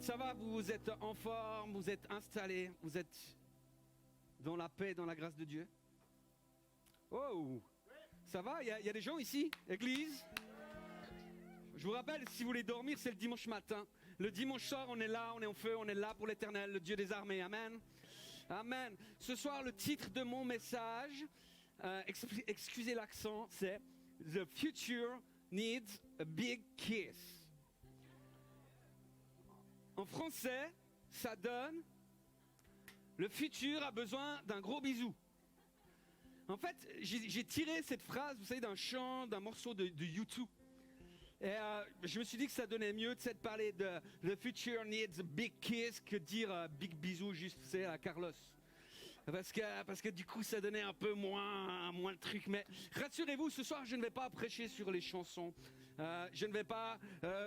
Ça va, vous êtes en forme, vous êtes installés, vous êtes dans la paix, dans la grâce de Dieu. Oh, ça va, il y a des gens ici, église. Je vous rappelle, si vous voulez dormir, c'est le dimanche matin. Le dimanche soir, on est là, on est en feu, on est là pour l'éternel, le Dieu des armées. Amen. Amen. Ce soir, le titre de mon message, excusez l'accent, c'est « The future needs a big kiss ». En français, ça donne « Le futur a besoin d'un gros bisou ». En fait, j'ai tiré cette phrase, vous savez, d'un chant, d'un morceau de YouTube. Et je me suis dit que ça donnait mieux de parler de « The future needs a big kiss » que dire « big bisou » juste, tu sais, à Carlos. Parce que du coup, ça donnait un peu moins de trucs. Mais rassurez-vous, ce soir, je ne vais pas prêcher sur les chansons. Je ne vais pas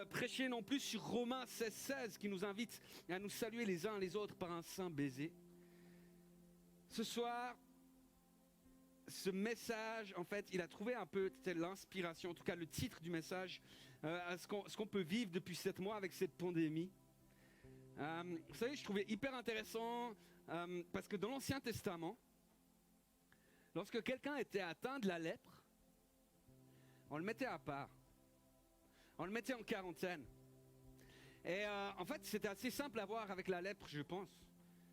prêcher non plus sur Romains 16 qui nous invite à nous saluer les uns les autres par un saint baiser. Ce soir, ce message, en fait, il a trouvé un peu l'inspiration, en tout cas le titre du message, à ce qu'on peut vivre depuis 7 mois avec cette pandémie. Vous savez, je trouvais hyper intéressant parce que dans l'Ancien Testament, lorsque quelqu'un était atteint de la lèpre, on le mettait à part. On le mettait en quarantaine. Et en fait, c'était assez simple à voir avec la lèpre, je pense.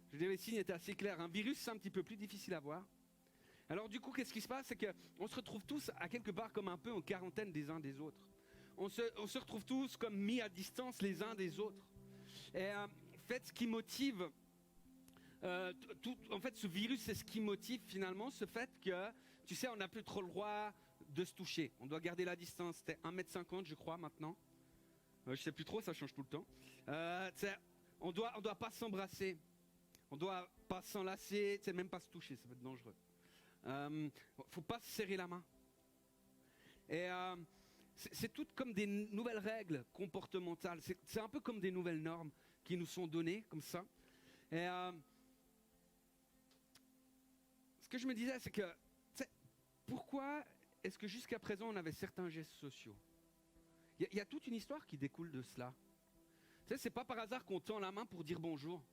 Je veux dire, les signes étaient assez clairs. Un virus, c'est un petit peu plus difficile à voir. Alors du coup, qu'est-ce qui se passe? C'est qu'on se retrouve tous à quelque part comme un peu en quarantaine des uns des autres. On se retrouve tous comme mis à distance les uns des autres. Et en fait, ce qui motive... en fait, ce virus, c'est ce qui motive finalement ce fait que, tu sais, on n'a plus trop le droit de se toucher. On doit garder la distance. C'était 1,50 m, je crois, maintenant. Je sais plus trop, ça change tout le temps. On doit pas s'embrasser. On doit pas s'enlacer, même pas se toucher, ça peut être dangereux. Faut pas se serrer la main. Et c'est tout comme des nouvelles règles comportementales. C'est un peu comme des nouvelles normes qui nous sont données, comme ça. Et ce que je me disais, c'est que, pourquoi est-ce que jusqu'à présent on avait certains gestes sociaux? Il y a toute une histoire qui découle de cela. C'est pas par hasard qu'on tend la main pour dire bonjour.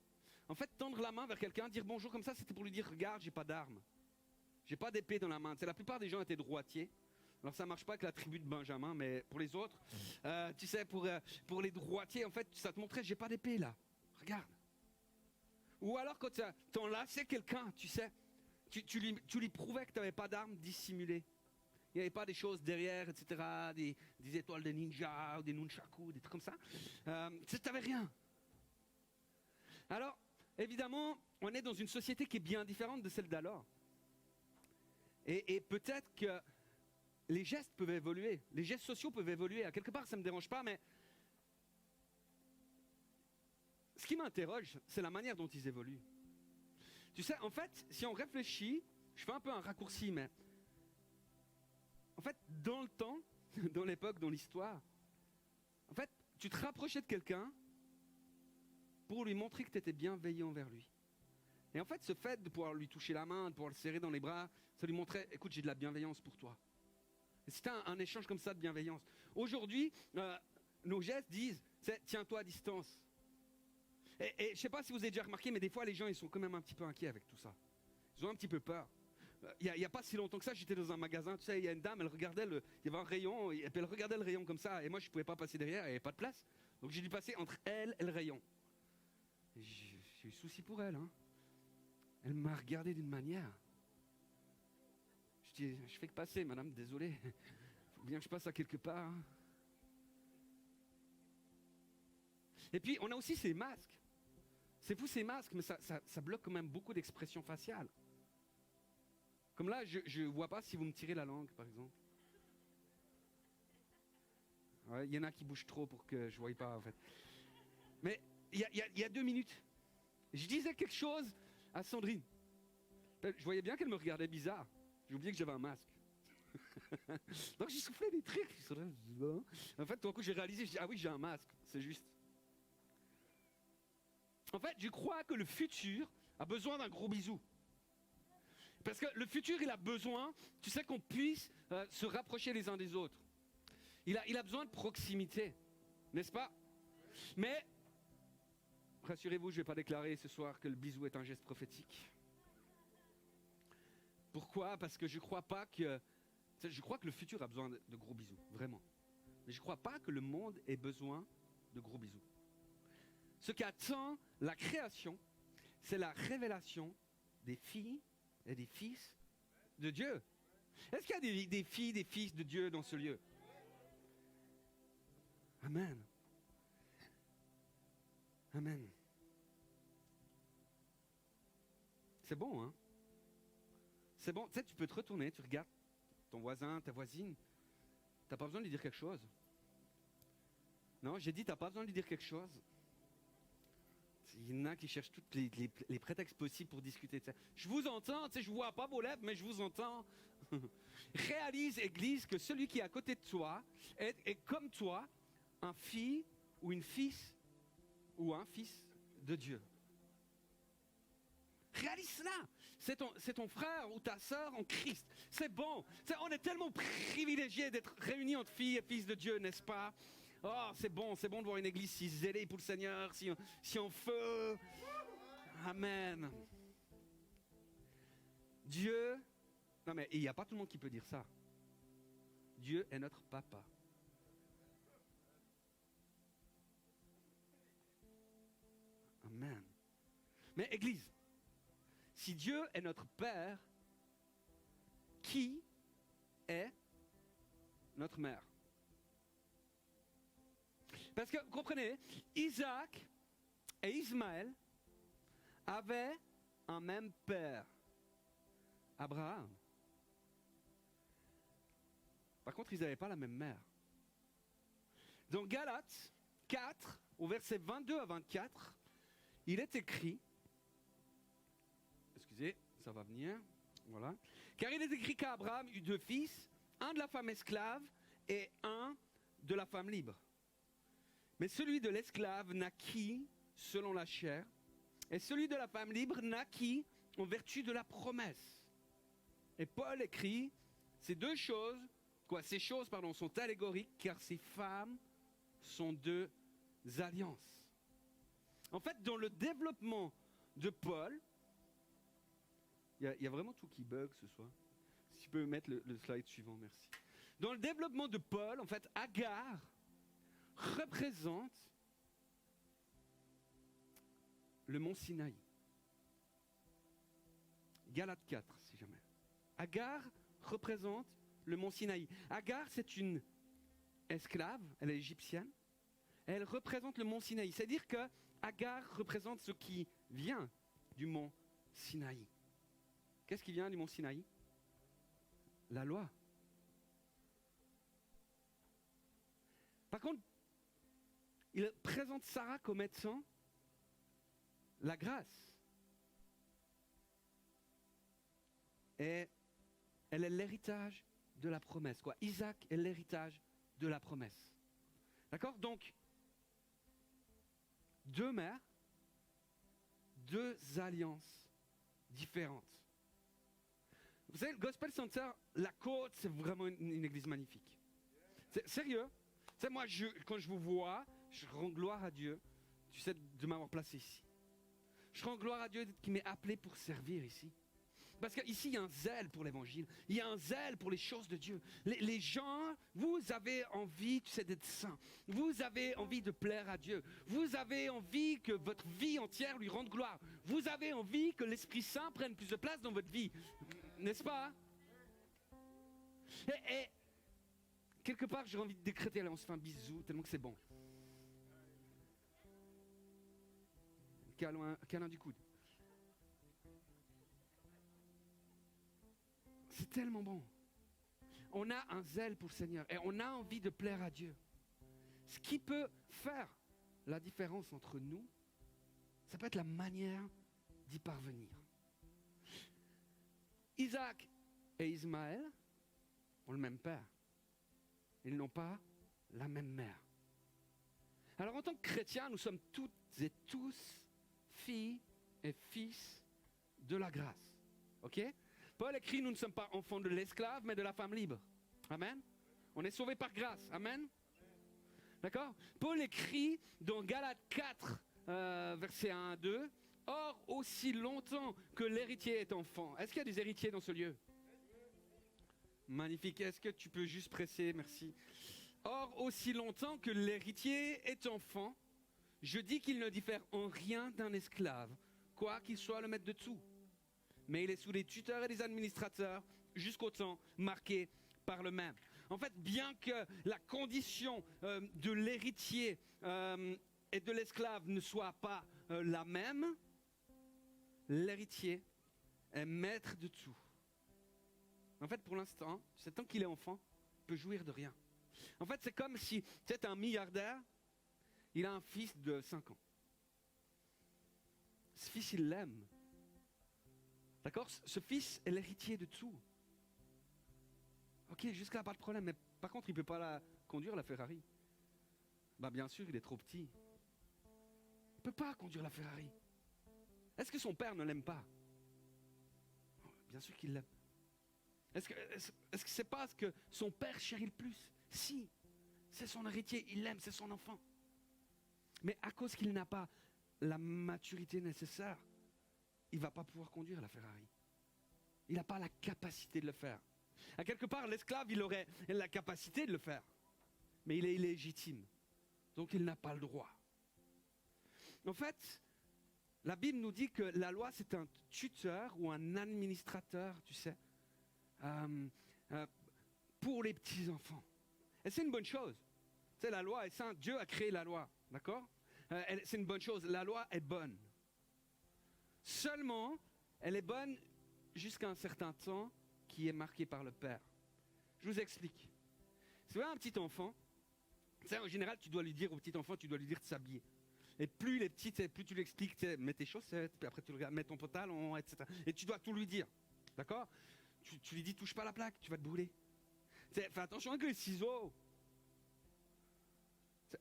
En fait, tendre la main vers quelqu'un, dire bonjour comme ça, c'était pour lui dire, regarde, j'ai pas d'arme. J'ai pas d'épée dans la main. La plupart des gens étaient droitiers. Alors ça marche pas avec la tribu de Benjamin, mais pour les autres, tu sais, pour les droitiers, en fait, ça te montrait, j'ai pas d'épée là. Regarde. Ou alors quand tu enlaçais quelqu'un, tu sais, tu lui prouvais que tu n'avais pas d'arme dissimulée. Il n'y avait pas des choses derrière, etc., des étoiles de ninja, ou des nunchaku, des trucs comme ça. Tu n'avais rien. Alors, évidemment, on est dans une société qui est bien différente de celle d'alors. Et peut-être que les gestes peuvent évoluer, les gestes sociaux peuvent évoluer. À quelque part, ça ne me dérange pas, mais ce qui m'interroge, c'est la manière dont ils évoluent. Tu sais, en fait, si on réfléchit, je fais un peu un raccourci, mais en fait, dans le temps, dans l'époque, dans l'histoire, en fait, tu te rapprochais de quelqu'un pour lui montrer que tu étais bienveillant envers lui. Et en fait, ce fait de pouvoir lui toucher la main, de pouvoir le serrer dans les bras, ça lui montrait, écoute, j'ai de la bienveillance pour toi. Et c'était un échange comme ça de bienveillance. Aujourd'hui, nos gestes disent, tiens-toi à distance. Et je ne sais pas si vous avez déjà remarqué, mais des fois, les gens, ils sont quand même un petit peu inquiets avec tout ça. Ils ont un petit peu peur. Il n'y a pas si longtemps que ça, j'étais dans un magasin, tu sais, il y a une dame, elle regardait il y avait un rayon, et puis elle regardait le rayon comme ça, et moi, je ne pouvais pas passer derrière, il n'y avait pas de place. Donc j'ai dû passer entre elle et le rayon. Et j'ai eu souci pour elle, hein. Elle m'a regardé d'une manière. Je dis, je fais que passer, madame, désolé. Faut bien que je passe à quelque part. Hein. Et puis, on a aussi ces masques. C'est fou ces masques, mais ça bloque quand même beaucoup d'expressions faciales. Comme là, je vois pas si vous me tirez la langue, par exemple. Ouais, il y en a qui bougent trop pour que je ne voie pas, en fait. Mais il y a 2 minutes, je disais quelque chose à Sandrine. Je voyais bien qu'elle me regardait bizarre. J'ai oublié que j'avais un masque. Donc j'ai soufflé des trucs. En fait, tout d'un coup, j'ai réalisé, ah oui, j'ai un masque, c'est juste. En fait, je crois que le futur a besoin d'un gros bisou. Parce que le futur, il a besoin, tu sais, qu'on puisse se rapprocher les uns des autres. Il a besoin de proximité, n'est-ce pas? Mais, rassurez-vous, je ne vais pas déclarer ce soir que le bisou est un geste prophétique. Pourquoi? Parce que je crois que le futur a besoin de gros bisous, vraiment. Mais je ne crois pas que le monde ait besoin de gros bisous. Ce qui attend la création, c'est la révélation des filles et des fils de Dieu. Est-ce qu'il y a des filles, des fils de Dieu dans ce lieu? Amen. Amen. C'est bon, hein? C'est bon. Tu sais, tu peux te retourner, tu regardes ton voisin, ta voisine. T'as pas besoin de lui dire quelque chose. Non, j'ai dit, t'as pas besoin de lui dire quelque chose. Il y en a qui cherchent tous les prétextes possibles pour discuter de ça. Je vous entends, tu sais, je vois pas vos lèvres, mais je vous entends. Réalise, Église, que celui qui est à côté de toi est comme toi, un fille ou une fils ou un fils de Dieu. Réalise cela. C'est ton frère ou ta sœur en Christ. C'est bon. On est tellement privilégiés d'être réunis entre filles et fils de Dieu, n'est-ce pas? Oh, c'est bon de voir une église si zélée pour le Seigneur, si en feu. Amen. Dieu, non mais il n'y a pas tout le monde qui peut dire ça. Dieu est notre papa. Amen. Mais Église, si Dieu est notre Père, qui est notre mère? Parce que, comprenez, Isaac et Ismaël avaient un même père, Abraham. Par contre, ils n'avaient pas la même mère. Dans Galates 4, au verset 22 à 24, il est écrit, excusez, ça va venir, voilà. Car il est écrit qu'Abraham eut 2 fils, un de la femme esclave et un de la femme libre. Mais celui de l'esclave naquit selon la chair, et celui de la femme libre naquit en vertu de la promesse. Et Paul écrit, ces choses sont allégoriques, car ces femmes sont 2 alliances. En fait, dans le développement de Paul, il y a vraiment tout qui bug ce soir. Si tu peux mettre le slide suivant, merci. Dans le développement de Paul, en fait, Agar représente le mont Sinaï. Galates 4, si jamais. Agar représente le mont Sinaï. Agar, c'est une esclave, elle est égyptienne. Elle représente le mont Sinaï. C'est-à-dire que Agar représente ce qui vient du mont Sinaï. Qu'est-ce qui vient du mont Sinaï? La loi. Par contre, il présente Sarah comme étant la grâce. Et elle est l'héritage de la promesse. Quoi. Isaac est l'héritage de la promesse. D'accord? Donc, 2 mères, 2 alliances différentes. Vous savez, le Gospel Center, la côte, c'est vraiment une église magnifique. C'est sérieux. Tu sais, moi, quand je vous vois, je rends gloire à Dieu, tu sais, de m'avoir placé ici. Je rends gloire à Dieu qui m'ait appelé pour servir ici. Parce qu'ici, il y a un zèle pour l'évangile. Il y a un zèle pour les choses de Dieu. Les gens, vous avez envie, tu sais, d'être saints. Vous avez envie de plaire à Dieu. Vous avez envie que votre vie entière lui rende gloire. Vous avez envie que l'Esprit Saint prenne plus de place dans votre vie. N'est-ce pas? Et quelque part, j'ai envie de décréter, allez, on se fait un bisou, tellement que c'est bon. câlin du coude. C'est tellement bon. On a un zèle pour le Seigneur et on a envie de plaire à Dieu. Ce qui peut faire la différence entre nous, ça peut être la manière d'y parvenir. Isaac et Ismaël ont le même père. Ils n'ont pas la même mère. Alors en tant que chrétiens, nous sommes toutes et tous filles et fils de la grâce. Ok ? Paul écrit, nous ne sommes pas enfants de l'esclave, mais de la femme libre. Amen. On est sauvés par grâce. Amen. D'accord ? Paul écrit dans Galates 4, versets 1 à 2, « Or, aussi longtemps que l'héritier est enfant. » Est-ce qu'il y a des héritiers dans ce lieu ? Magnifique. Est-ce que tu peux juste presser ? Merci. « Or, aussi longtemps que l'héritier est enfant, je dis qu'il ne diffère en rien d'un esclave, quoi qu'il soit le maître de tout. Mais il est sous les tuteurs et les administrateurs jusqu'au temps marqué par le même. » En fait, bien que la condition de l'héritier et de l'esclave ne soit pas la même, l'héritier est maître de tout. En fait, pour l'instant, c'est tant qu'il est enfant, il peut jouir de rien. En fait, c'est comme si c'est un milliardaire, il a un fils de 5 ans. Ce fils, il l'aime. D'accord ? Ce fils est l'héritier de tout. Ok, jusque-là, pas de problème. Mais par contre, il ne peut pas conduire la Ferrari. Bah, bien sûr, il est trop petit. Il ne peut pas conduire la Ferrari. Est-ce que son père ne l'aime pas ? Bien sûr qu'il l'aime. Est-ce que c'est pas ce que son père chérit le plus ? Si, c'est son héritier, il l'aime, c'est son enfant. Mais à cause qu'il n'a pas la maturité nécessaire, il ne va pas pouvoir conduire la Ferrari. Il n'a pas la capacité de le faire. À quelque part, l'esclave, il aurait la capacité de le faire. Mais il est illégitime. Donc il n'a pas le droit. En fait, la Bible nous dit que la loi, c'est un tuteur ou un administrateur, tu sais, pour les petits-enfants. Et c'est une bonne chose. Tu sais, la loi est sainte. Dieu a créé la loi, d'accord ? C'est une bonne chose. La loi est bonne. Seulement, elle est bonne jusqu'à un certain temps qui est marqué par le Père. Je vous explique. Si vous avez un petit enfant, en général, tu dois lui dire au petit enfant, tu dois lui dire de s'habiller. Et plus il est petit, plus tu lui expliques, mets tes chaussettes, puis après tu regardes, mets ton pantalon, etc. Et tu dois tout lui dire. D'accord ? Tu lui dis, touche pas la plaque, tu vas te brûler. Fais attention avec les ciseaux.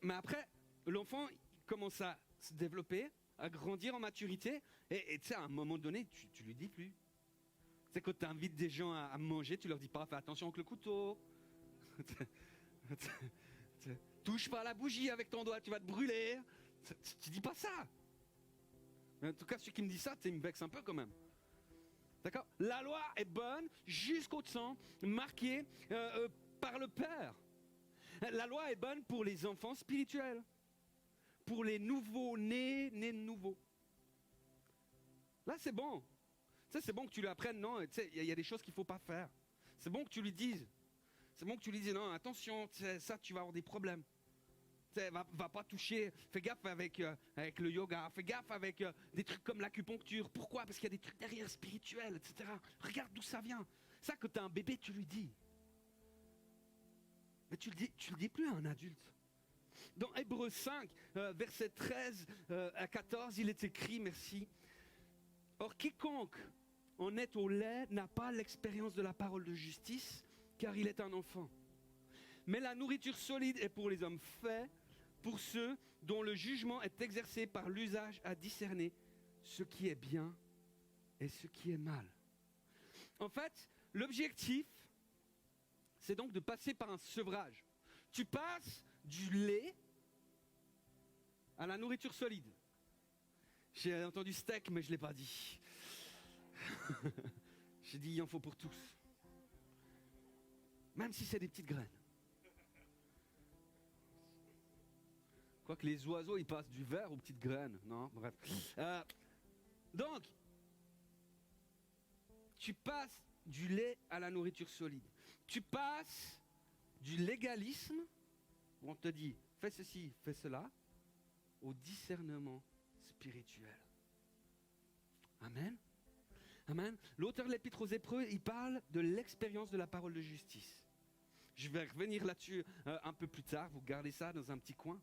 Mais après, l'enfant il commence à se développer, à grandir en maturité, et tu sais, à un moment donné, tu lui dis plus. Tu sais, quand tu invites des gens à manger, tu leur dis pas, fais attention avec le couteau. Touche pas à la bougie avec ton doigt, tu vas te brûler. Tu dis pas ça. Mais en tout cas, celui qui me dit ça, il me vexe un peu quand même. D'accord ? La loi est bonne jusqu'au temps marqué par le Père. La loi est bonne pour les enfants spirituels, pour les nouveaux-nés, nés de nouveau. Là, c'est bon. Ça, c'est bon que tu lui apprennes, non, il y a des choses qu'il ne faut pas faire. C'est bon que tu lui dises. C'est bon que tu lui dises, non, attention, ça, tu vas avoir des problèmes. Va pas toucher, fais gaffe avec le yoga, fais gaffe avec des trucs comme l'acupuncture. Pourquoi ? Parce qu'il y a des trucs derrière spirituels, etc. Regarde d'où ça vient. Ça, que tu as un bébé, tu lui dis. Mais tu le dis plus à un adulte. Dans Hébreux 5, versets 13 à 14, il est écrit, merci. Or, quiconque en est au lait n'a pas l'expérience de la parole de justice, car il est un enfant. Mais la nourriture solide est pour les hommes faits, pour ceux dont le jugement est exercé par l'usage à discerner ce qui est bien et ce qui est mal. En fait, l'objectif, c'est donc de passer par un sevrage. Tu passes du lait à la nourriture solide. J'ai entendu steak, mais je ne l'ai pas dit. J'ai dit, il en faut pour tous. Même si c'est des petites graines. Quoique les oiseaux, ils passent du verre aux petites graines. Non, bref. Donc, tu passes du lait à la nourriture solide. Tu passes du légalisme, où on te dit, fais ceci, fais cela, au discernement spirituel. Amen. Amen. L'auteur de l'Épître aux Hébreux, il parle de l'expérience de la parole de justice. Je vais revenir là-dessus un peu plus tard, vous gardez ça dans un petit coin.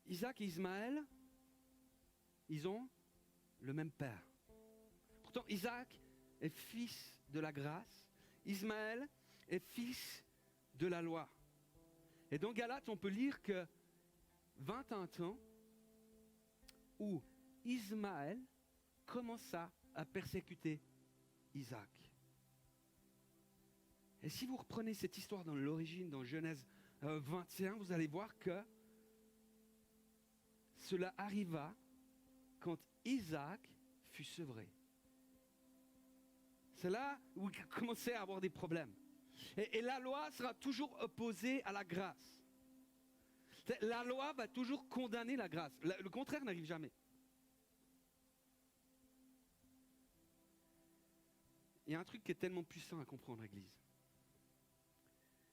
Isaac et Ismaël, ils ont le même père. Pourtant, Isaac est fils de la grâce, Ismaël est fils de la loi. Et dans Galates, on peut lire que 21 ans où Ismaël commença à persécuter Isaac. Et si vous reprenez cette histoire dans l'origine, dans Genèse 21, vous allez voir que cela arriva quand Isaac fut sevré. C'est là où il commençait à avoir des problèmes. Et la loi sera toujours opposée à la grâce. La loi va toujours condamner la grâce. Le contraire n'arrive jamais. Il y a un truc qui est tellement puissant à comprendre, Église.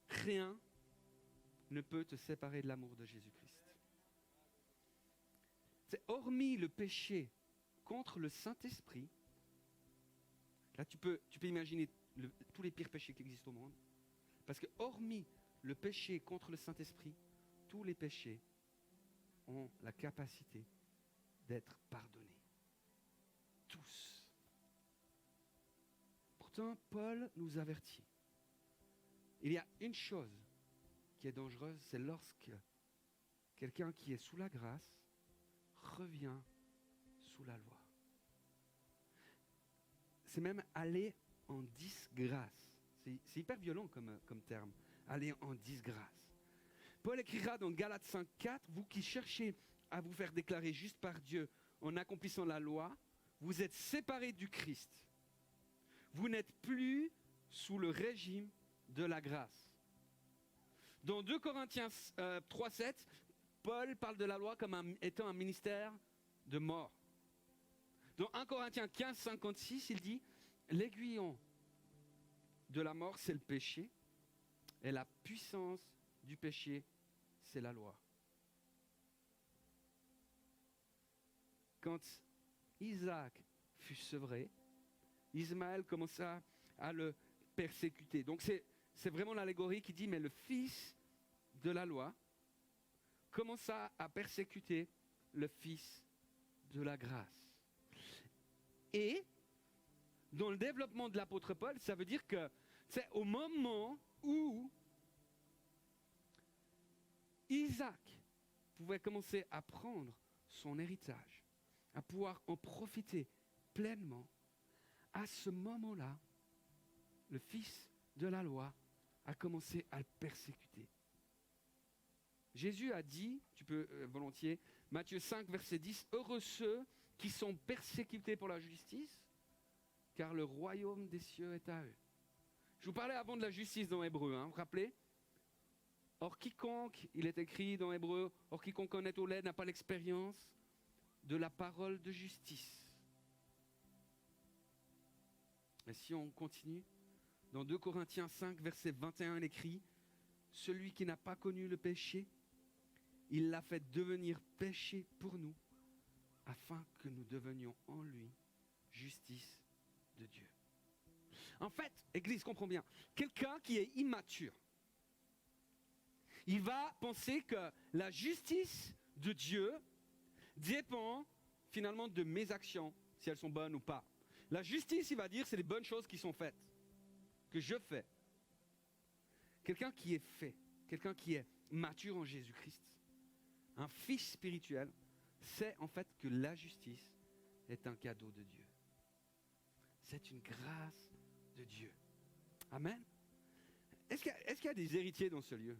Rien ne peut te séparer de l'amour de Jésus-Christ. C'est hormis le péché contre le Saint-Esprit. Là, tu peux imaginer tous les pires péchés qui existent au monde. Parce que hormis le péché contre le Saint-Esprit, tous les péchés ont la capacité d'être pardonnés. Tous. Pourtant, Paul nous avertit. Il y a une chose qui est dangereuse, c'est lorsque quelqu'un qui est sous la grâce revient sous la loi. C'est même aller en disgrâce. C'est hyper violent comme terme, aller en disgrâce. Paul écrira dans Galates 5,4, vous qui cherchez à vous faire déclarer juste par Dieu en accomplissant la loi, vous êtes séparés du Christ. Vous n'êtes plus sous le régime de la grâce. Dans 2 Corinthiens 3,7, Paul parle de la loi comme étant un ministère de mort. Dans 1 Corinthiens 15,56, il dit « L'aiguillon de la mort, c'est le péché, et la puissance du péché, c'est la loi. » Quand Isaac fut sevré, Ismaël commença à le persécuter. Donc c'est vraiment l'allégorie qui dit, mais le fils de la loi commença à persécuter le fils de la grâce. Et dans le développement de l'apôtre Paul, ça veut dire que c'est au moment où Isaac pouvait commencer à prendre son héritage, à pouvoir en profiter pleinement, à ce moment-là, le fils de la loi a commencé à le persécuter. Jésus a dit, tu peux volontiers, Matthieu 5, verset 10, « Heureux ceux qui sont persécutés pour la justice, car le royaume des cieux est à eux. » Je vous parlais avant de la justice dans Hébreu, vous vous rappelez? Or quiconque, il est écrit dans Hébreu, or quiconque connaît au lait n'a pas l'expérience de la parole de justice. Et si on continue, dans 2 Corinthiens 5, verset 21, il écrit, « Celui qui n'a pas connu le péché, il l'a fait devenir péché pour nous, afin que nous devenions en lui justice de Dieu. » En fait, Église, comprends bien, quelqu'un qui est immature, il va penser que la justice de Dieu dépend finalement de mes actions, si elles sont bonnes ou pas. La justice, il va dire, c'est les bonnes choses qui sont faites, que je fais. Quelqu'un qui est fait, quelqu'un qui est mature en Jésus-Christ, un fils spirituel, sait en fait que la justice est un cadeau de Dieu. C'est une grâce de Dieu. Amen. Est-ce qu'il y a des héritiers dans ce lieu?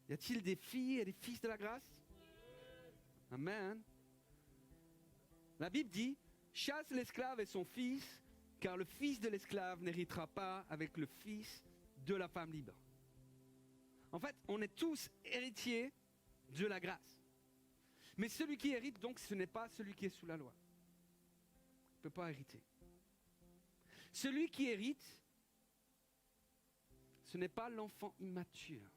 Y a-t-il des filles et des fils de la grâce? Amen. La Bible dit, chasse l'esclave et son fils, car le fils de l'esclave n'héritera pas avec le fils de la femme libre. En fait, on est tous héritiers de la grâce. Mais celui qui hérite, donc, ce n'est pas celui qui est sous la loi. Il ne peut pas hériter. Celui qui hérite, ce n'est pas l'enfant immature.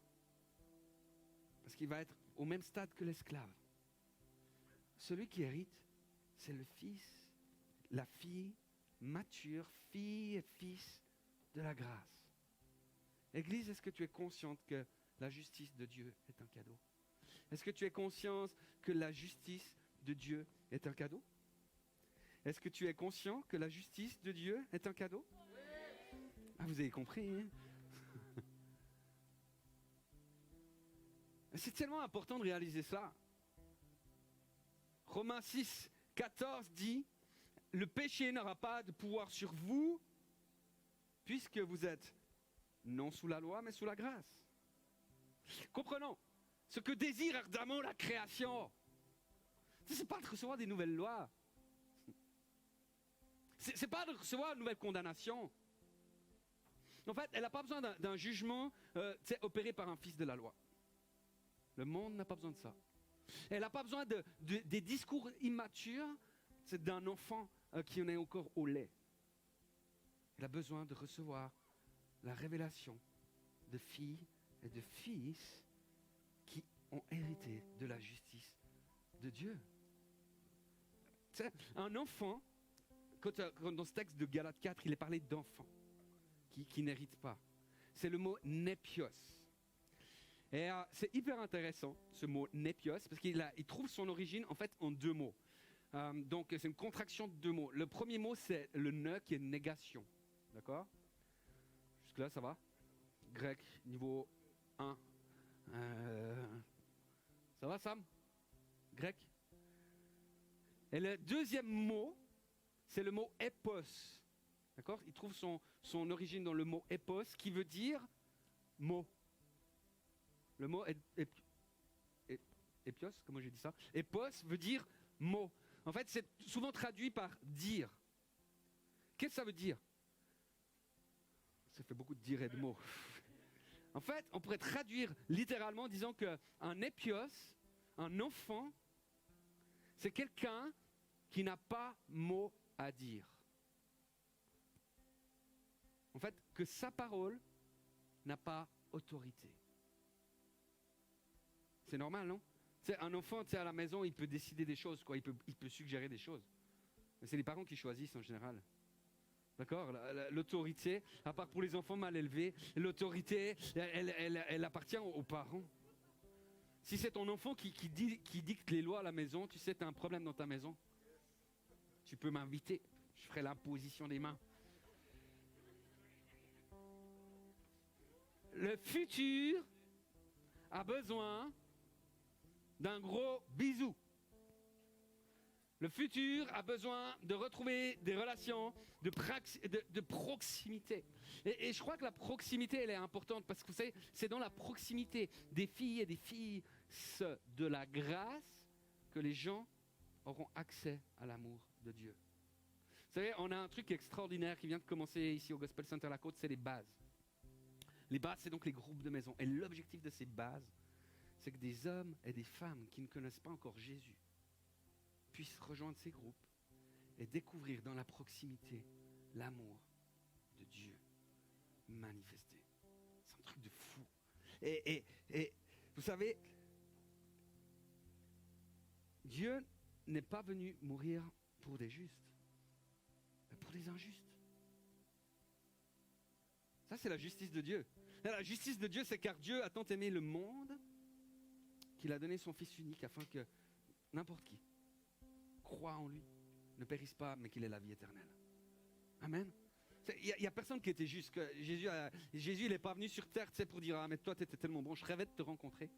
Parce qu'il va être au même stade que l'esclave. celui qui hérite, c'est le fils, la fille mature, fille et fils de la grâce. Église, est-ce que tu es consciente que la justice de Dieu est un cadeau? Est-ce que tu es consciente que la justice de Dieu est un cadeau? Est-ce que tu es conscient que la justice de Dieu est un cadeau? Ah, vous avez compris, hein? C'est tellement important de réaliser ça. Romains 6, 14 dit, le péché n'aura pas de pouvoir sur vous, puisque vous êtes non sous la loi, mais sous la grâce. Comprenons, ce que désire ardemment la création, ce n'est pas de recevoir des nouvelles lois. Ce n'est pas de recevoir une nouvelle condamnation. En fait, elle n'a pas besoin d'un jugement opéré par un fils de la loi. Le monde n'a pas besoin de ça. Elle n'a pas besoin des discours immatures d'un enfant qui en est encore au lait. Elle a besoin de recevoir la révélation de filles et de fils qui ont hérité de la justice de Dieu. Tu sais, un enfant, quand dans ce texte de Galates 4, il est parlé d'enfants qui n'héritent pas. C'est le mot népios. Et c'est hyper intéressant, ce mot népios, parce qu'il trouve son origine en fait en deux mots. Donc c'est une contraction de deux mots. Le premier mot, c'est le ne qui est négation. D'accord? Jusque-là, ça va? Grec, niveau 1. Ça va, Sam? Grec? Et le deuxième mot, c'est le mot épos. D'accord? Il trouve son origine dans le mot épos, qui veut dire mot. Le mot épios, comment j'ai dit ça? Épos veut dire mot. En fait, c'est souvent traduit par dire. Qu'est-ce que ça veut dire? Ça fait beaucoup de dire et de mots. En fait, on pourrait traduire littéralement en disant qu'un épios, un enfant, c'est quelqu'un qui n'a pas mot à dire. En fait, que sa parole n'a pas autorité. C'est normal, non? Un enfant, à la maison, il peut décider des choses, quoi. Il peut suggérer des choses. Mais c'est les parents qui choisissent en général. D'accord? L'autorité, à part pour les enfants mal élevés, l'autorité, elle appartient aux parents. Si c'est ton enfant qui dicte les lois à la maison, tu sais, tu as un problème dans ta maison. Tu peux m'inviter, je ferai l'imposition des mains. Le futur a besoin d'un gros bisou. Le futur a besoin de retrouver des relations de proximité. Et je crois que la proximité, elle est importante parce que vous savez, c'est dans la proximité des filles et des filles de la grâce que les gens auront accès à l'amour de Dieu. Vous savez, on a un truc extraordinaire qui vient de commencer ici au Gospel Center La Côte, c'est les bases. Les bases, c'est donc les groupes de maison. Et l'objectif de ces bases, c'est que des hommes et des femmes qui ne connaissent pas encore Jésus puissent rejoindre ces groupes et découvrir dans la proximité l'amour de Dieu manifesté. C'est un truc de fou. Et vous savez, Dieu n'est pas venu mourir pour des justes, mais pour des injustes. Ça, c'est la justice de Dieu. La justice de Dieu, c'est car Dieu a tant aimé le monde qu'il a donné son Fils unique afin que n'importe qui croit en lui, ne périsse pas, mais qu'il ait la vie éternelle. Amen. Il n'y a personne qui était juste. Jésus, il n'est pas venu sur terre pour dire « Ah, mais toi, tu étais tellement bon, je rêvais de te rencontrer.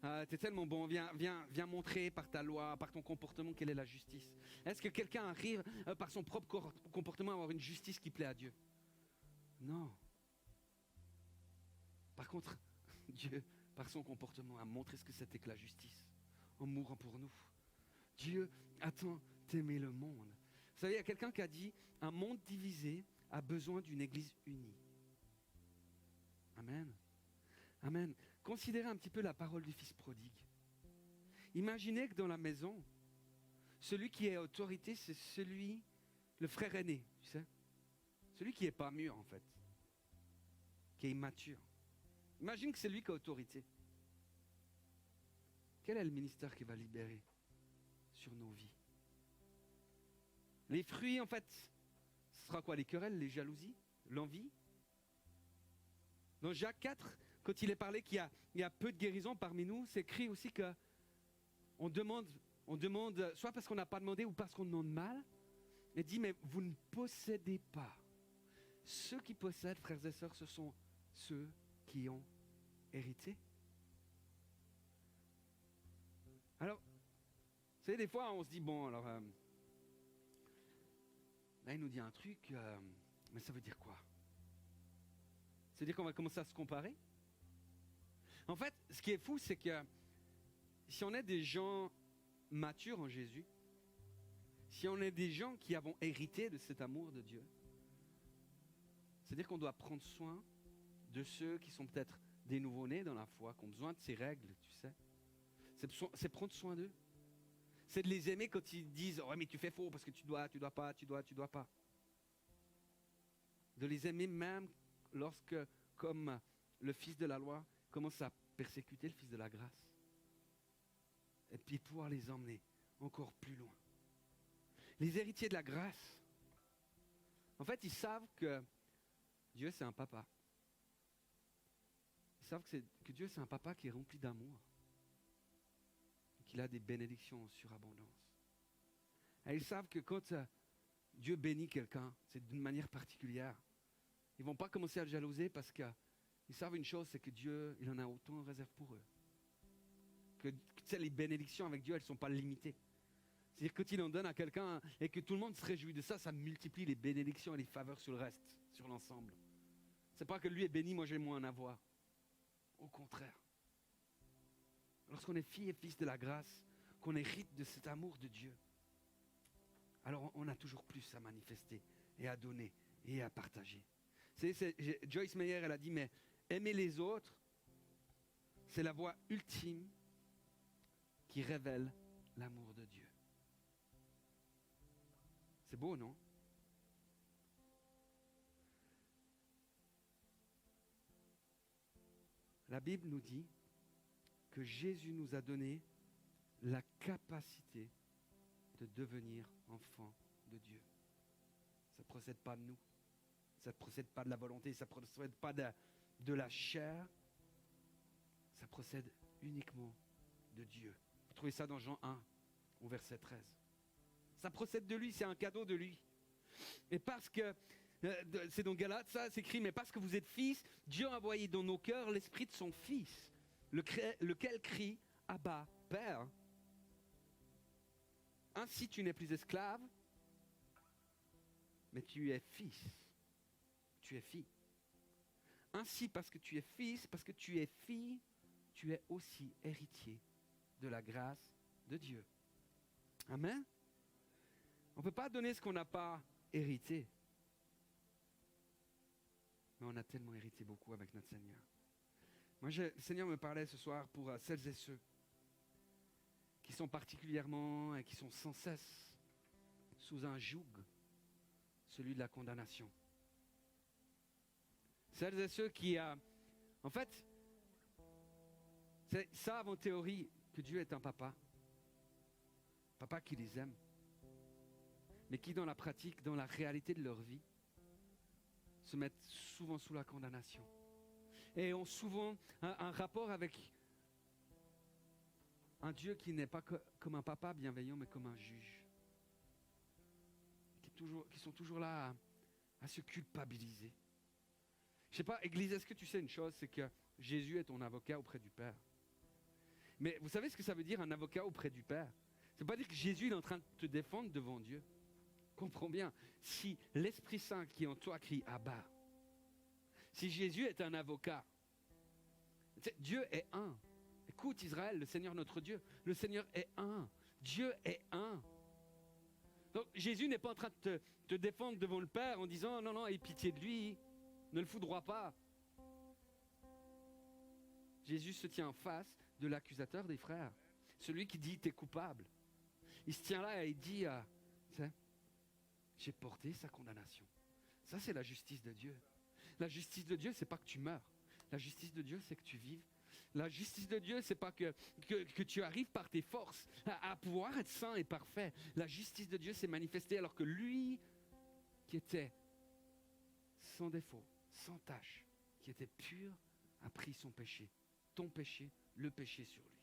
Tu es tellement bon, viens montrer par ta loi, par ton comportement, quelle est la justice. » Est-ce que quelqu'un arrive par son propre comportement à avoir une justice qui plaît à Dieu? Non. Par contre, Dieu, par son comportement, a montré ce que c'était que la justice, en mourant pour nous. Dieu a tant aimé le monde. Vous savez, il y a quelqu'un qui a dit, un monde divisé a besoin d'une église unie. Amen. Amen. Considérez un petit peu la parole du fils prodigue. Imaginez que dans la maison, celui qui est autorité, c'est le frère aîné, tu sais. Celui qui n'est pas mûr, en fait. Qui est immature. Imagine que c'est lui qui a autorité. Quel est le ministère qui va libérer sur nos vies. Les fruits, en fait, ce sera quoi? Les querelles, les jalousies, l'envie. Dans Jacques 4, quand il est parlé qu'il y a peu de guérison parmi nous, c'est écrit aussi que on demande soit parce qu'on n'a pas demandé ou parce qu'on demande mal. Il dit, mais vous ne possédez pas. Ceux qui possèdent, frères et sœurs, ce sont ceux qui ont hérité. Alors, vous savez, des fois, on se dit, bon, alors, là, il nous dit un truc, mais ça veut dire quoi? Ça veut dire qu'on va commencer à se comparer? En fait, ce qui est fou, c'est que si on est des gens matures en Jésus, si on est des gens qui avons hérité de cet amour de Dieu, c'est-à-dire qu'on doit prendre soin de ceux qui sont peut-être des nouveau-nés dans la foi, qui ont besoin de ces règles, tu sais. C'est prendre soin d'eux. C'est de les aimer quand ils disent « Ouais, mais tu fais faux parce que tu dois pas. » De les aimer même lorsque, comme le fils de la loi, commence à persécuter le fils de la grâce. Et puis pouvoir les emmener encore plus loin. Les héritiers de la grâce, en fait, ils savent que Dieu, c'est un papa. Ils savent que Dieu, c'est un papa qui est rempli d'amour. Qu'il a des bénédictions en surabondance. Et ils savent que quand Dieu bénit quelqu'un, c'est d'une manière particulière. Ils ne vont pas commencer à le jalouser parce qu'ils savent une chose, c'est que Dieu, il en a autant en réserve pour eux. Que tu sais, les bénédictions avec Dieu, elles ne sont pas limitées. C'est-à-dire que quand il en donne à quelqu'un et que tout le monde se réjouit de ça, ça multiplie les bénédictions et les faveurs sur le reste, sur l'ensemble. C'est pas que lui est béni, moi j'ai moins à avoir. Au contraire. Lorsqu'on est fille et fils de la grâce, qu'on hérite de cet amour de Dieu, alors on a toujours plus à manifester et à donner et à partager. Joyce Meyer, elle a dit, mais aimer les autres, c'est la voie ultime qui révèle l'amour de Dieu. C'est beau, non? La Bible nous dit que Jésus nous a donné la capacité de devenir enfants de Dieu. Ça ne procède pas de nous. Ça ne procède pas de la volonté. Ça ne procède pas de la chair. Ça procède uniquement de Dieu. Vous trouvez ça dans Jean 1, au verset 13. Ça procède de lui, c'est un cadeau de lui. Et parce que, c'est dans Galates, ça, c'est écrit, mais parce que vous êtes fils, Dieu a envoyé dans nos cœurs l'esprit de son fils, lequel crie, Abba, Père. Ainsi tu n'es plus esclave, mais tu es fils. Tu es fille. Ainsi, parce que tu es fils, parce que tu es fille, tu es aussi héritier de la grâce de Dieu. Amen. On ne peut pas donner ce qu'on n'a pas hérité. Mais on a tellement hérité beaucoup avec notre Seigneur. Moi, le Seigneur me parlait ce soir pour celles et ceux qui sont particulièrement et qui sont sans cesse sous un joug, celui de la condamnation. Celles et ceux qui, en fait, savent en théorie que Dieu est un papa qui les aime, mais qui dans la pratique, dans la réalité de leur vie, se mettent souvent sous la condamnation et ont souvent un rapport avec un Dieu qui n'est pas comme un papa bienveillant, mais comme un juge, qui sont toujours là à se culpabiliser. Je ne sais pas, Église, est-ce que tu sais une chose, c'est que Jésus est ton avocat auprès du Père. Mais vous savez ce que ça veut dire, un avocat auprès du Père? Ça ne veut pas dire que Jésus est en train de te défendre devant Dieu. Comprends bien, si l'Esprit Saint qui est en toi crie Abba, si Jésus est un avocat, Dieu est un. Écoute Israël, le Seigneur notre Dieu, le Seigneur est un. Dieu est un. Donc Jésus n'est pas en train de te défendre devant le Père en disant non, aie pitié de lui, ne le foudroie pas. Jésus se tient en face de l'accusateur des frères, celui qui dit t'es coupable. Il se tient là et il dit j'ai porté sa condamnation. Ça, c'est la justice de Dieu. La justice de Dieu, c'est pas que tu meurs. La justice de Dieu, c'est que tu vives La justice de Dieu, c'est pas que tu arrives par tes forces à pouvoir être saint et parfait. La justice de Dieu s'est manifestée alors que lui, qui était sans défaut, sans tache, qui était pur, a pris son péché, ton péché, le péché sur lui.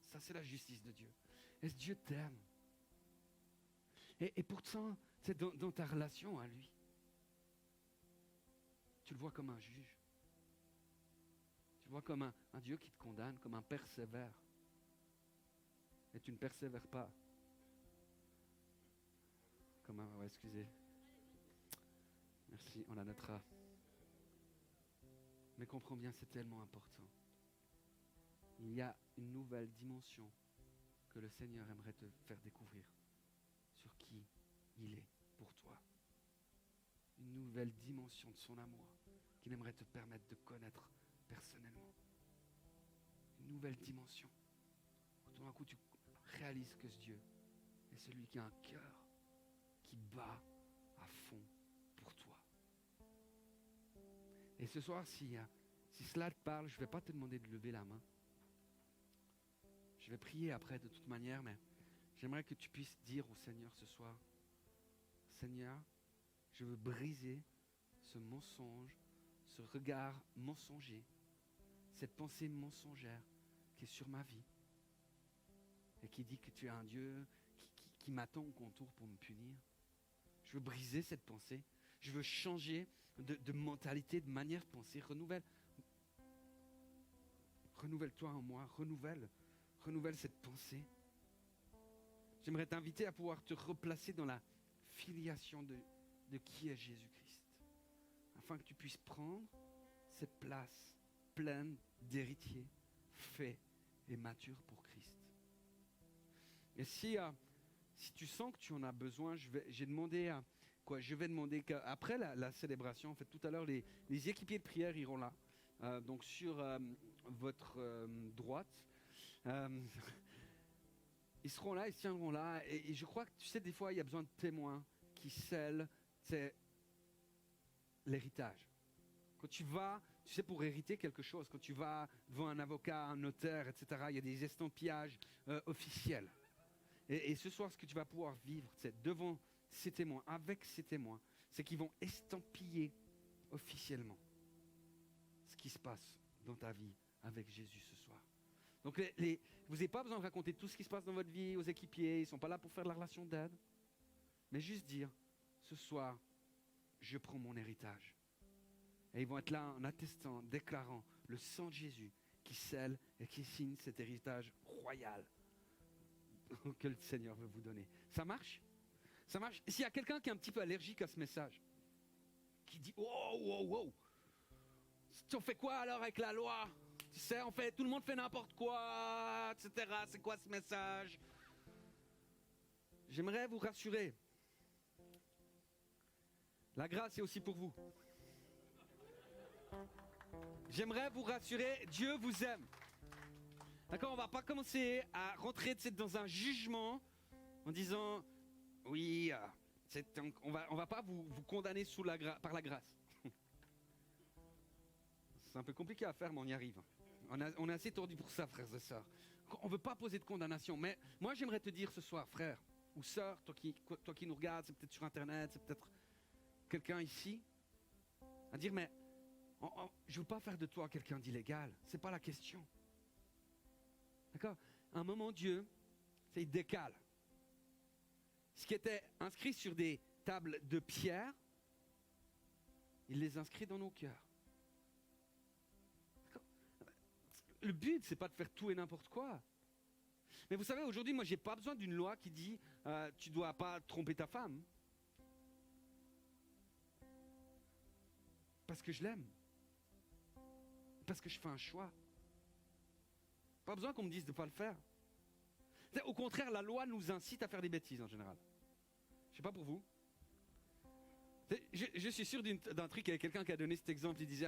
Ça, c'est la justice de Dieu. Et Dieu t'aime. Et pourtant, c'est dans ta relation à lui. Tu le vois comme un juge. Tu le vois comme un Dieu qui te condamne, comme un père sévère. Et tu ne persévères pas. Comme un... Ouais, excusez. Merci, on la notera. Mais comprends bien, c'est tellement important. Il y a une nouvelle dimension que le Seigneur aimerait te faire découvrir sur qui il est pour toi. Une nouvelle dimension de son amour qu'il aimerait te permettre de connaître personnellement. Une nouvelle dimension où tout d'un coup tu réalises que ce Dieu est celui qui a un cœur qui bat à fond pour toi. Et ce soir, si cela te parle, je ne vais pas te demander de lever la main. Je vais prier après de toute manière, mais j'aimerais que tu puisses dire au Seigneur ce soir, Seigneur, je veux briser ce mensonge, ce regard mensonger, cette pensée mensongère qui est sur ma vie et qui dit que tu es un Dieu qui m'attend au contour pour me punir. Je veux briser cette pensée. Je veux changer de mentalité, de manière de penser. Renouvelle-toi en moi, renouvelle cette pensée. J'aimerais t'inviter à pouvoir te replacer dans la filiation de qui est Jésus-Christ, afin que tu puisses prendre cette place pleine d'héritiers, faits et matures pour Christ. Et si tu sens que tu en as besoin, je vais demander qu'après la célébration, en fait, tout à l'heure, les équipiers de prière iront là, donc sur votre droite. Ils seront là, ils se tiendront là. Et je crois que, tu sais, des fois, il y a besoin de témoins qui scellent l'héritage. Quand tu vas, tu sais, pour hériter quelque chose, quand tu vas devant un avocat, un notaire, etc., il y a des estampages officiels. Et ce soir, ce que tu vas pouvoir vivre, c'est devant ces témoins, avec ces témoins, c'est qu'ils vont estampiller officiellement ce qui se passe dans ta vie avec Jésus ce soir. Donc, vous n'avez pas besoin de raconter tout ce qui se passe dans votre vie aux équipiers. Ils ne sont pas là pour faire de la relation d'aide. Mais juste dire, ce soir, je prends mon héritage. Et ils vont être là en attestant, déclarant le sang de Jésus qui scelle et qui signe cet héritage royal que le Seigneur veut vous donner. Ça marche? Ça marche? S'il y a quelqu'un qui est un petit peu allergique à ce message, qui dit, wow, on fait quoi alors avec la loi? Tu sais, en fait, tout le monde fait n'importe quoi, etc. C'est quoi ce message? J'aimerais vous rassurer. La grâce est aussi pour vous. J'aimerais vous rassurer, Dieu vous aime. D'accord, on ne va pas commencer à rentrer dans un jugement en disant, oui, on va pas vous condamner par la grâce. C'est un peu compliqué à faire, mais on y arrive. On est assez tordu pour ça, frères et sœurs. On ne veut pas poser de condamnation. Mais moi, j'aimerais te dire ce soir, frère ou sœur, toi qui nous regardes, c'est peut-être sur Internet, c'est peut-être quelqu'un ici, à dire, mais je ne veux pas faire de toi quelqu'un d'illégal. Ce n'est pas la question. D'accord? À un moment, Dieu, il décale. Ce qui était inscrit sur des tables de pierre, il les inscrit dans nos cœurs. Le but, c'est pas de faire tout et n'importe quoi. Mais vous savez, aujourd'hui, moi, j'ai pas besoin d'une loi qui dit tu dois pas tromper ta femme. Parce que je l'aime. Parce que je fais un choix. Pas besoin qu'on me dise de pas le faire. Au contraire, la loi nous incite à faire des bêtises en général. Je sais pas pour vous. Je suis sûr d'un truc. Il y a quelqu'un qui a donné cet exemple. Il disait,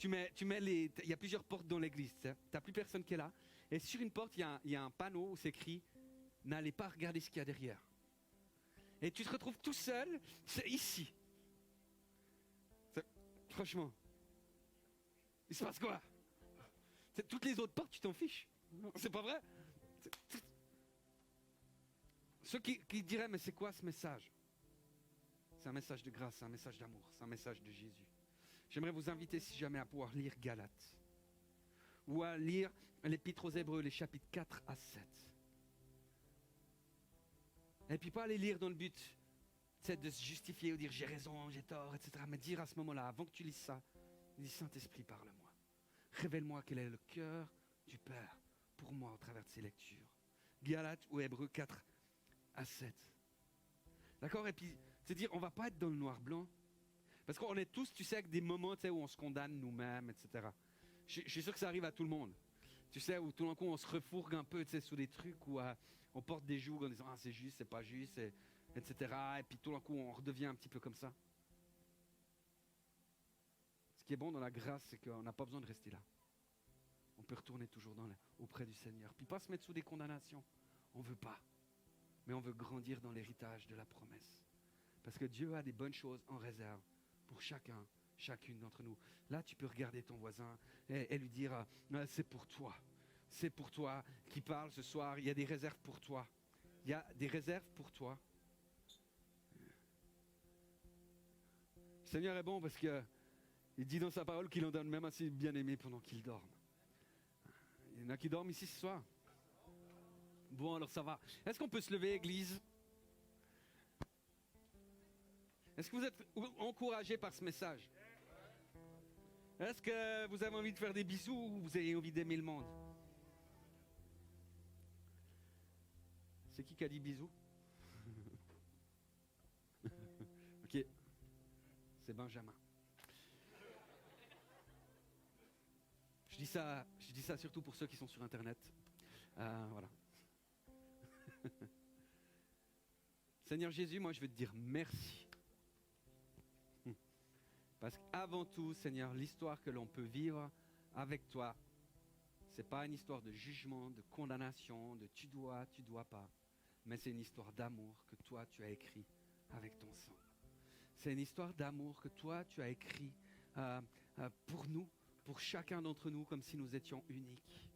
il y a plusieurs portes dans l'église. Tu n'as plus personne qui est là. Et sur une porte, il y a un panneau où c'est écrit « N'allez pas regarder ce qu'il y a derrière ». Et tu te retrouves tout seul, c'est ici. Franchement, il se passe quoi? Toutes les autres portes, tu t'en fiches. C'est pas vrai? Ceux qui diraient, mais c'est quoi ce message? C'est un message de grâce, c'est un message d'amour, c'est un message de Jésus. J'aimerais vous inviter, si jamais, à pouvoir lire Galates. Ou à lire l'Épître aux Hébreux, les chapitres 4 à 7. Et puis pas les lire dans le but de se justifier ou dire j'ai raison, j'ai tort, etc. Mais dire à ce moment-là, avant que tu lises ça, dis Saint-Esprit, parle-moi. Révèle-moi quel est le cœur du Père pour moi au travers de ces lectures. Galates ou Hébreux 4 à 7. D'accord? Et puis, c'est dire, on ne va pas être dans le noir-blanc. Parce qu'on est tous, tu sais, avec des moments où on se condamne nous-mêmes, etc. Je suis sûr que ça arrive à tout le monde. Tu sais, où tout d'un coup, on se refourgue un peu sous des trucs, où on porte des jougs en disant, ah, c'est juste, c'est pas juste, etc. Et puis tout d'un coup, on redevient un petit peu comme ça. Ce qui est bon dans la grâce, c'est qu'on n'a pas besoin de rester là. On peut retourner toujours auprès du Seigneur. Puis pas se mettre sous des condamnations. On ne veut pas. Mais on veut grandir dans l'héritage de la promesse. Parce que Dieu a des bonnes choses en réserve pour chacune d'entre nous. Là, tu peux regarder ton voisin et lui dire, c'est pour toi. C'est pour toi qui parle ce soir. Il y a des réserves pour toi. Il y a des réserves pour toi. Le Seigneur est bon parce qu'il dit dans sa parole qu'il en donne même à ses bien-aimés pendant qu'ils dorment. Il y en a qui dorment ici ce soir? Bon, alors ça va. Est-ce qu'on peut se lever, Église? Est-ce que vous êtes encouragés par ce message? Est-ce que vous avez envie de faire des bisous ou vous avez envie d'aimer le monde? C'est qui a dit bisous? Ok. C'est Benjamin. Je dis ça surtout pour ceux qui sont sur Internet. Voilà. Seigneur Jésus, moi je veux te dire merci. Parce qu'avant tout, Seigneur, l'histoire que l'on peut vivre avec toi, c'est pas une histoire de jugement, de condamnation, de tu dois pas. Mais c'est une histoire d'amour que toi tu as écrit avec ton sang. C'est une histoire d'amour que toi tu as écrit pour nous, pour chacun d'entre nous, comme si nous étions uniques.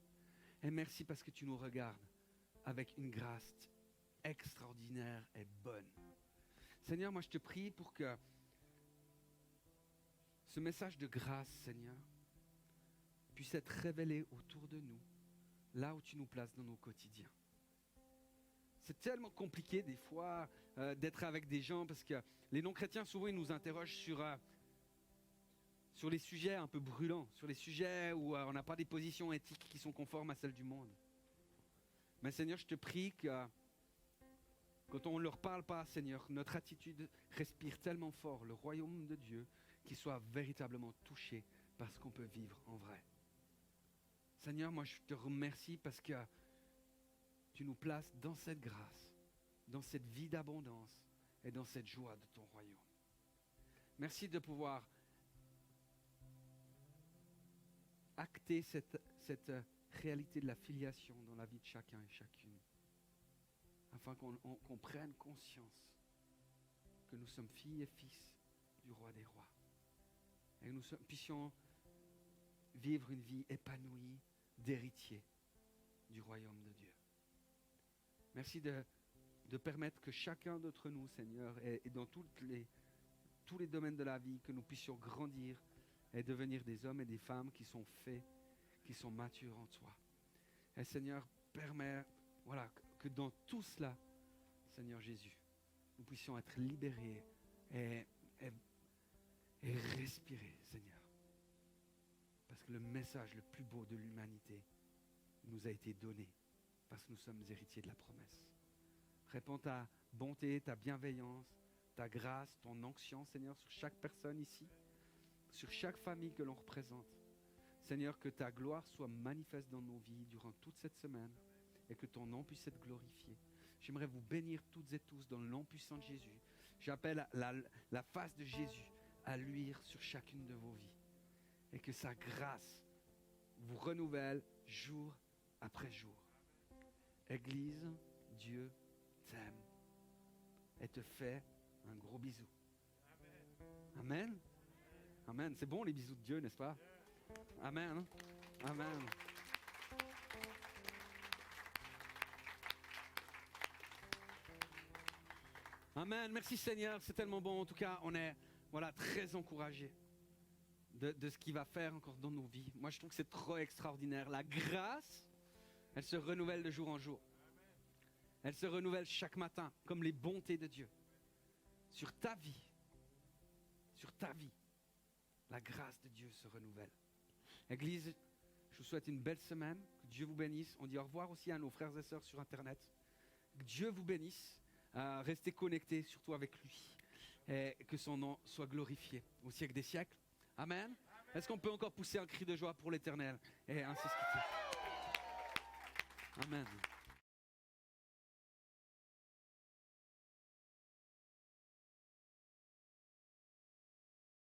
Et merci parce que tu nous regardes avec une grâce extraordinaire et bonne. Seigneur, moi je te prie pour que ce message de grâce, Seigneur, puisse être révélé autour de nous, là où tu nous places dans nos quotidiens. C'est tellement compliqué des fois d'être avec des gens parce que les non-chrétiens souvent ils nous interrogent sur les sujets un peu brûlants, sur les sujets où on n'a pas des positions éthiques qui sont conformes à celles du monde. Mais Seigneur, je te prie que quand on ne leur parle pas, Seigneur, notre attitude respire tellement fort le royaume de Dieu qu'il soit véritablement touché par ce qu'on peut vivre en vrai. Seigneur, moi je te remercie parce que tu nous places dans cette grâce, dans cette vie d'abondance et dans cette joie de ton royaume. Merci de pouvoir acter cette réalité de la filiation dans la vie de chacun et chacune, afin qu'on prenne conscience que nous sommes filles et fils du roi des rois, et que nous puissions vivre une vie épanouie d'héritier du royaume de Dieu. Merci de permettre que chacun d'entre nous, Seigneur, et dans tous les domaines de la vie, que nous puissions grandir et devenir des hommes et des femmes qui sont faits, qui sont matures en toi. Et Seigneur, permets que dans tout cela, Seigneur Jésus, nous puissions être libérés et respirer, Seigneur. Parce que le message le plus beau de l'humanité nous a été donné, parce que nous sommes héritiers de la promesse. Répands ta bonté, ta bienveillance, ta grâce, ton onction, Seigneur, sur chaque personne ici, sur chaque famille que l'on représente. Seigneur, que ta gloire soit manifeste dans nos vies durant toute cette semaine et que ton nom puisse être glorifié. J'aimerais vous bénir toutes et tous dans le nom puissant de Jésus. J'appelle la face de Jésus à luire sur chacune de vos vies et que sa grâce vous renouvelle jour après jour. Église, Dieu t'aime et te fait un gros bisou. Amen. Amen. C'est bon les bisous de Dieu, n'est-ce pas? Amen. Amen. Amen. Merci Seigneur, c'est tellement bon. En tout cas, on est très encouragés de ce qu'il va faire encore dans nos vies. Moi, je trouve que c'est trop extraordinaire. La grâce, elle se renouvelle de jour en jour. Elle se renouvelle chaque matin, comme les bontés de Dieu. Sur ta vie, la grâce de Dieu se renouvelle. Église, je vous souhaite une belle semaine. Que Dieu vous bénisse. On dit au revoir aussi à nos frères et sœurs sur Internet. Que Dieu vous bénisse. Restez connectés, surtout avec lui. Et que son nom soit glorifié au siècle des siècles. Amen. Est-ce qu'on peut encore pousser un cri de joie pour l'Éternel et ainsi se quitter? Amen.